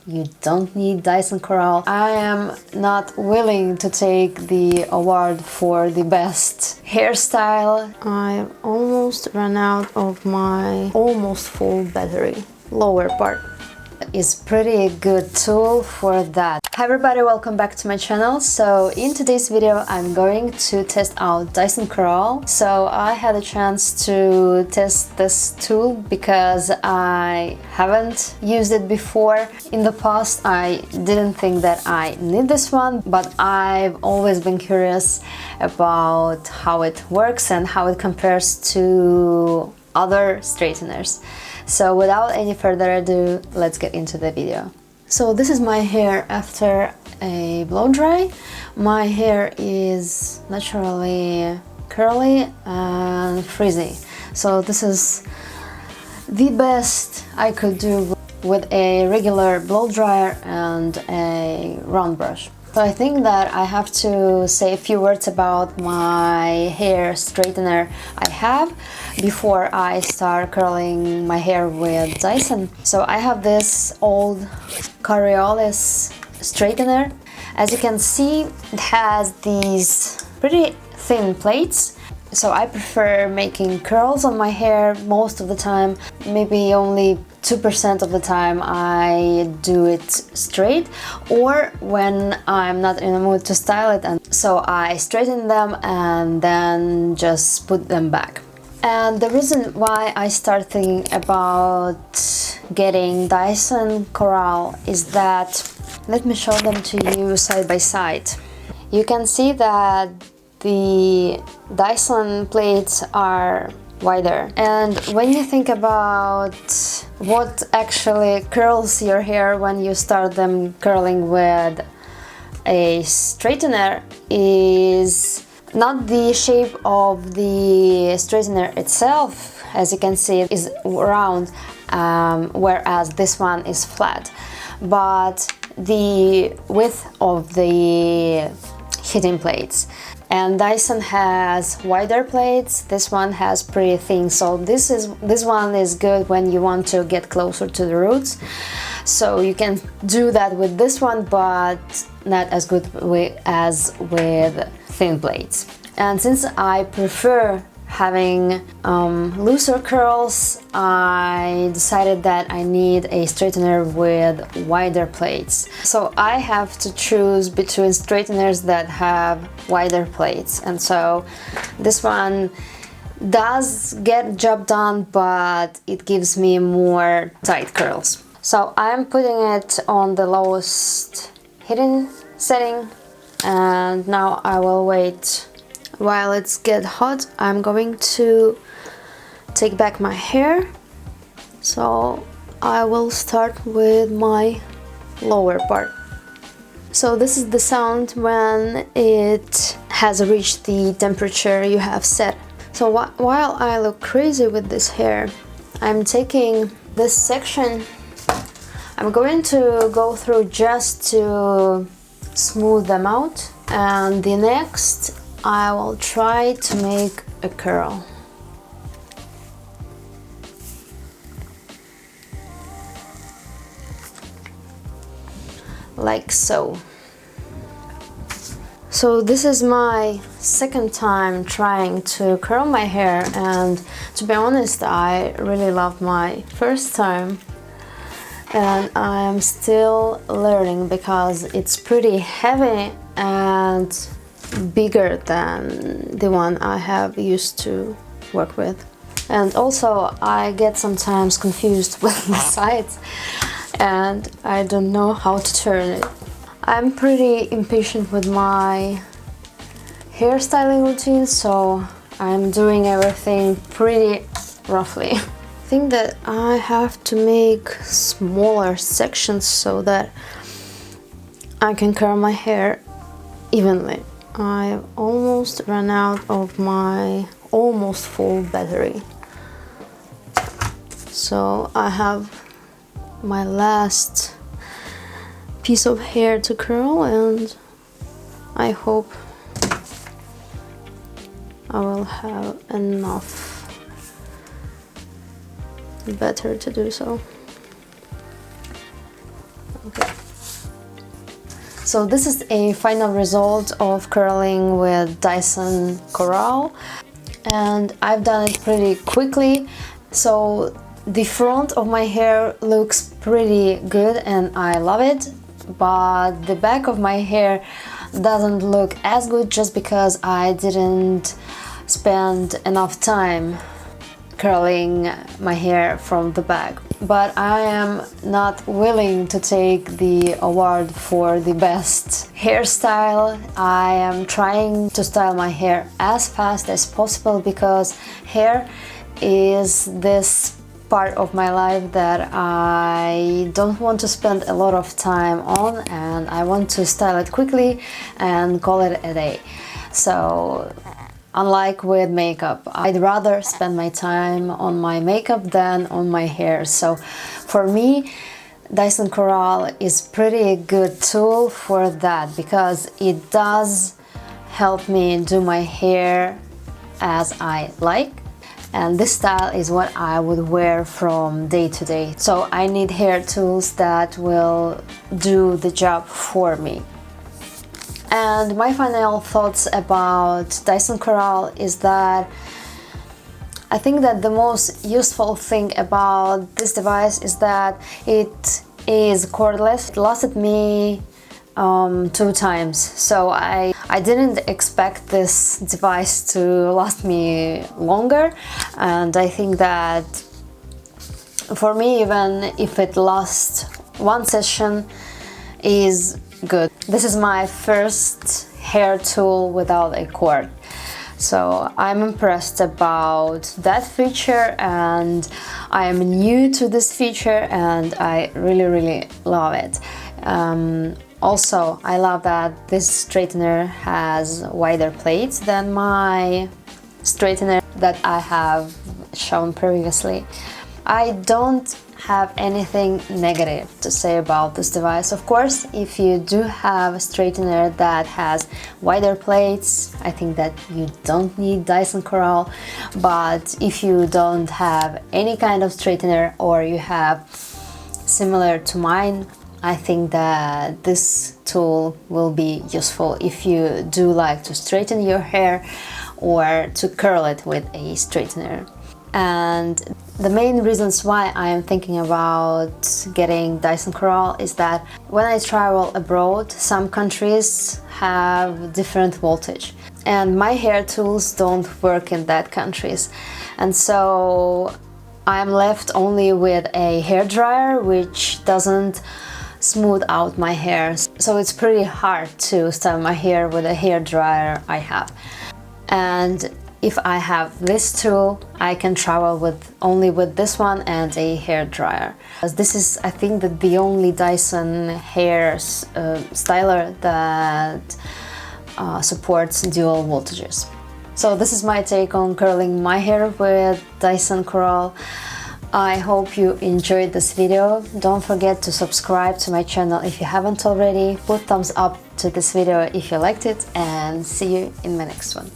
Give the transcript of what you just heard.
you don't need Dyson Corrale. I am not willing to take the award for the best hairstyle. I've almost run out of my almost full battery. Lower part is pretty good tool for that. Hi everybody, welcome back to my channel. So in today's video I'm going to test out Dyson Corrale. So I had a chance to test this tool because I haven't used it before. In the past I didn't think that I need this one, but I've always been curious about how it works and how it compares to other straighteners. So without any further ado, let's get into the video. So this is my hair after a blow dry. My hair is naturally curly and frizzy. So this is the best I could do with a regular blow dryer and a round brush. So I think that I have to say a few words about my hair straightener I have before I start curling my hair with Dyson. So I have this old Corrale straightener. As you can see, it has these pretty thin plates. So I prefer making curls on my hair most of the time. Maybe only 2% of the time I do it straight, or when I'm not in the mood to style it, and so I straighten them and then just put them back. And the reason why I start thinking about getting Dyson Corrale is that, let me show them to you side by side. You can see that the Dyson plates are wider, and when you think about what actually curls your hair when you start them curling with a straightener is not the shape of the straightener itself. As you can see, it is round, whereas this one is flat, but the width of the heating plates. And Dyson has wider plates, this one has pretty thin, so this one is good when you want to get closer to the roots. So you can do that with this one, but not as good as with thin plates. And since I prefer having looser curls, I decided that I need a straightener with wider plates. So I have to choose between straighteners that have wider plates, and so this one does get job done, but it gives me more tight curls. So I'm putting it on the lowest heating setting, and now I will wait while it's get hot. I'm going to take back my hair, so I will start with my lower part. So this is the sound when it has reached the temperature you have set. So while I look crazy with this hair, I'm taking this section, I'm going to go through just to smooth them out, and the next I will try to make a curl. Like so. So this is my second time trying to curl my hair, and to be honest, I really loved my first time, and I'm still learning because it's pretty heavy and bigger than the one I have used to work with. And also I get sometimes confused with the sides and I don't know how to turn it. I'm pretty impatient with my hairstyling routine, so I'm doing everything pretty roughly. I think that I have to make smaller sections so that I can curl my hair evenly. I've almost run out of my almost full battery. So I have my last piece of hair to curl, and I hope I will have enough batter to do so. So this is a final result of curling with Dyson Corrale, and I've done it pretty quickly. So the front of my hair looks pretty good and I love it, but the back of my hair doesn't look as good just because I didn't spend enough time curling my hair from the back. But I am not willing to take the award for the best hairstyle. I am trying to style my hair as fast as possible because hair is this part of my life that I don't want to spend a lot of time on, and I want to style it quickly and call it a day. So unlike with makeup, I'd rather spend my time on my makeup than on my hair. So for me, Dyson Corrale is pretty good tool for that because it does help me do my hair as I like. And this style is what I would wear from day to day. So I need hair tools that will do the job for me. And my final thoughts about Dyson Corrale is that I think that the most useful thing about this device is that it is cordless. It lasted me 2 times, so I didn't expect this device to last me longer, and I think that for me, even if it lasts 1 session, is good. This is my first hair tool without a cord, so I'm impressed about that feature, and I am new to this feature and I really love it. Also, I love that this straightener has wider plates than my straightener that I have shown previously. I don't have anything negative to say about this device. Of course, if you do have a straightener that has wider plates, I think that you don't need Dyson Corrale. But if you don't have any kind of straightener, or you have similar to mine, I think that this tool will be useful if you do like to straighten your hair or to curl it with a straightener. And the main reasons why I am thinking about getting Dyson Corrale is that when I travel abroad, some countries have different voltage and my hair tools don't work in that countries, and so I'm left only with a hairdryer which doesn't smooth out my hair, so it's pretty hard to style my hair with a hairdryer I have. And if I have this tool, I can travel with only with this one and a hairdryer. This is, I think, that the only Dyson hair styler that supports dual voltages. So this is my take on curling my hair with Dyson Corrale. I hope you enjoyed this video. Don't forget to subscribe to my channel if you haven't already. Put thumbs up to this video if you liked it, and see you in my next one.